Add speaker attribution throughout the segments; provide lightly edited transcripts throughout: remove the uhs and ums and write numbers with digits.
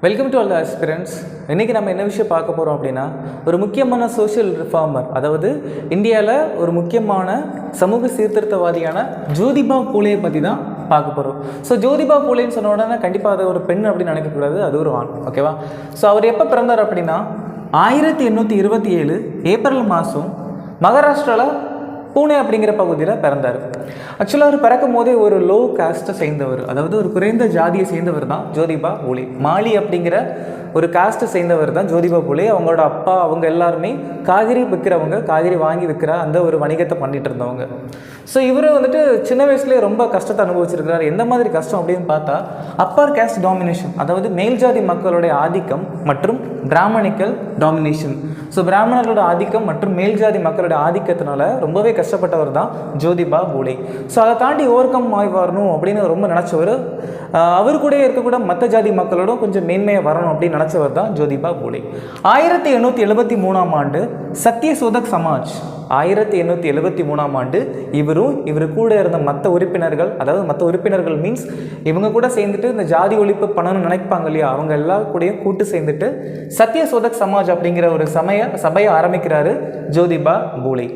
Speaker 1: Welcome to all the aspirants. இன்றைக்கி நம்ம என்ன விஷயம் பார்க்க போகிறோம் அப்படின்னா, ஒரு முக்கியமான சோஷியல் ரிஃபார்மர், அதாவது இந்தியாவில் ஒரு முக்கியமான சமூக சீர்திருத்தவாதியான ஜோதிபா பூலேயை பற்றி தான் பார்க்க போகிறோம். ஸோ ஜோதிபா பூலேன்னு சொன்ன உடனே கண்டிப்பாக அது ஒரு பெண் அப்படின்னு நினைக்கக்கூடாது, அது ஒரு ஆண். ஓகேவா? ஸோ அவர் எப்போ பிறந்தார் அப்படின்னா 1827 ஏப்ரல் மாதம் மகாராஷ்டிராவில் பூனே அப்படிங்கிற பகுதியில் பிறந்தார். ஆக்சுவலாக அவர் பிறக்கும் போதே ஒரு லோ காஸ்ட்டை சேர்ந்தவர், அதாவது ஒரு குறைந்த ஜாதியை சேர்ந்தவர் தான் ஜோதிபா பூலே. மாலி அப்படிங்கிற ஒரு காஸ்ட்டை சேர்ந்தவர் தான் ஜோதிபா பூலே. அவங்களோட அப்பா அவங்க எல்லாருமே காய்கறி விற்கிறவங்க, காய்கறி வாங்கி விற்கிற அந்த ஒரு வணிகத்தை பண்ணிட்டு இருந்தவங்க. ஸோ இவர் வந்துட்டு சின்ன வயசுலேயே ரொம்ப கஷ்டத்தை அனுபவிச்சிருக்கிறார். எந்த மாதிரி கஷ்டம் அப்படின்னு பார்த்தா, அப்பர் கேஸ்ட் டாமினேஷன், அதாவது மேல் ஜாதி மக்களுடைய ஆதிக்கம் மற்றும் பிராமணிக்கல் டாமினேஷன். ஸோ பிராமணர்களோட ஆதிக்கம் மற்றும் மேல் ஜாதி மக்களுடைய ஆதிக்கத்தினால ரொம்பவே கஷ்டப்பட்டவர் தான் ஜோதிபா பூலே. ஸோ அதை தாண்டி ஓவர் கம் ஆகி வரணும் அப்படின்னு ரொம்ப நினச்சவர். அவர் கூட இருக்கக்கூட மற்ற ஜாதி மக்களோட கொஞ்சம் மேன்மையாக வரணும் அப்படின்னு நினச்சவர் தான் ஜோதிபா பூலே. 1873 ஆண்டு சத்திய சோதக் சமாஜ், 1873 ஆண்டு இவரு கூட இருந்த மற்ற உறுப்பினர்கள், அதாவது மற்ற உறுப்பினர்கள் மீன்ஸ் இவங்க கூட சேர்ந்துட்டு இந்த ஜாதி ஒழிப்பு பண்ணணும்னு நினைப்பாங்க இல்லையா, அவங்க எல்லா கூடயும் கூட்டு சேர்ந்துட்டு சத்திய சோதக் சமாஜ் அப்படிங்கிற ஒரு சபையை ஆரம்பிக்கிறாரு ஜோதிபா பூலே.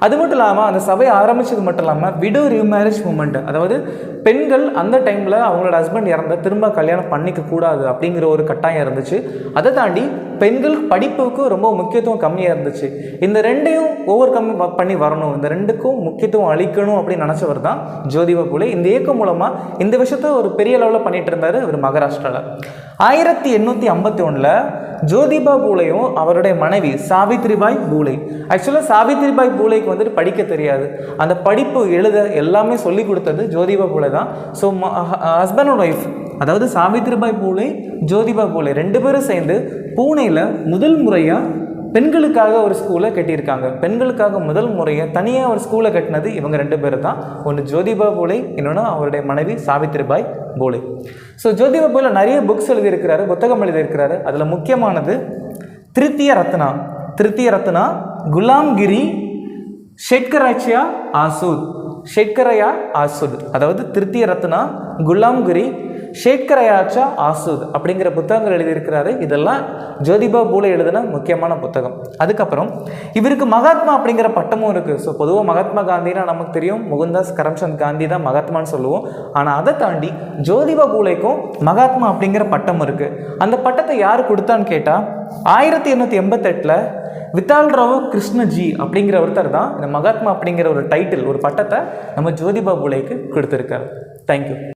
Speaker 1: அது மட்டும் இல்லாமல் அந்த சபையை ஆரம்பித்தது மட்டும் இல்லாமல் விடோ ரீமேரேஜ் மூமெண்ட், அதாவது பெண்கள் அந்த டைமில் அவங்களோட ஹஸ்பண்ட் இறந்த திரும்ப கல்யாணம் பண்ணிக்க கூடாது அப்படிங்கிற ஒரு கட்டாயம் இருந்துச்சு. அதை தாண்டி பெண்கள் படிப்புக்கு ரொம்ப முக்கியத்துவம் கம்மியாக இருந்துச்சு. இந்த ரெண்டையும் ஓவர் கம் பண்ணி வரணும், இந்த ரெண்டுக்கும் முக்கியத்துவம் அளிக்கணும் அப்படின்னு நினச்சவர் தான் ஜோதிபா பூலே. இந்த இயக்கம் மூலமாக இந்த விஷயத்த ஒரு பெரிய லெவலில் பண்ணிட்டு இருந்தார் அவர் மகாராஷ்டிராவில். 1851 ஜோதிபா பூலேயும் அவருடைய மனைவி சாவித்ரிபாய் பூலே, ஆக்சுவலாக சாவித்ரிபாய் பூலேக்கு வந்துட்டு படிக்க தெரியாது, அந்த படிப்பு எழுத எல்லாமே சொல்லி கொடுத்தது ஜோதிபா பூலே தான். ஸோ ஹஸ்பண்ட் அண்ட் ஒய்ஃப், அதாவது சாவித்ரிபாய் பூலே ஜோதிபா பூலே ரெண்டு பேரும் சேர்ந்து பூனேயில் முதல் முறையாக பெண்களுக்காக ஒரு ஸ்கூலை கட்டியிருக்காங்க. பெண்களுக்காக முதல் முறையாக தனியாக ஒரு ஸ்கூலை கட்டினது இவங்க ரெண்டு பேர் தான். ஒன்று ஜோதிபா பூலே, இன்னொன்று அவருடைய மனைவி சாவித்ரிபாய் பூலே. ஸோ ஜோதிபா பூலே நிறைய புக்ஸ் எழுதியிருக்கிறாரு, புத்தகம் எழுதியிருக்கிறாரு. அதில் முக்கியமானது திருத்திய ரத்னா, குலாம்கிரி, ஷேட்கராச்சியா ஆசூத், அதாவது திருத்திய ரத்னா, குலாம்கிரி, ஷேட்கராச்சா ஆசூத் அப்படிங்கிற புத்தகங்கள் எழுதியிருக்கிறாரு. இதெல்லாம் ஜோதிபா பூலே எழுதின முக்கியமான புத்தகம். அதுக்கப்புறம் இவருக்கு மகாத்மா அப்படிங்கிற பட்டமும் இருக்குது. ஸோ பொதுவாக மகாத்மா காந்தினா நமக்கு தெரியும், மோகன்தாஸ் கரம்சந்த் காந்தி தான் மகாத்மான்னு சொல்லுவோம். ஆனால் அதை தாண்டி ஜோதிபா பூலேக்கும் மகாத்மா அப்படிங்கிற பட்டம் இருக்குது. அந்த பட்டத்தை யார் கொடுத்தான்னு கேட்டால் 1888 வித்தால்ராவ் கிருஷ்ணஜி அப்படிங்கிற ஒருத்தர் தான் இந்த மகாத்மா அப்படிங்கிற ஒரு டைட்டில், ஒரு பட்டத்தை நம்ம ஜோதிபா பூலேக்கு கொடுத்துருக்காரு. தேங்க்யூ.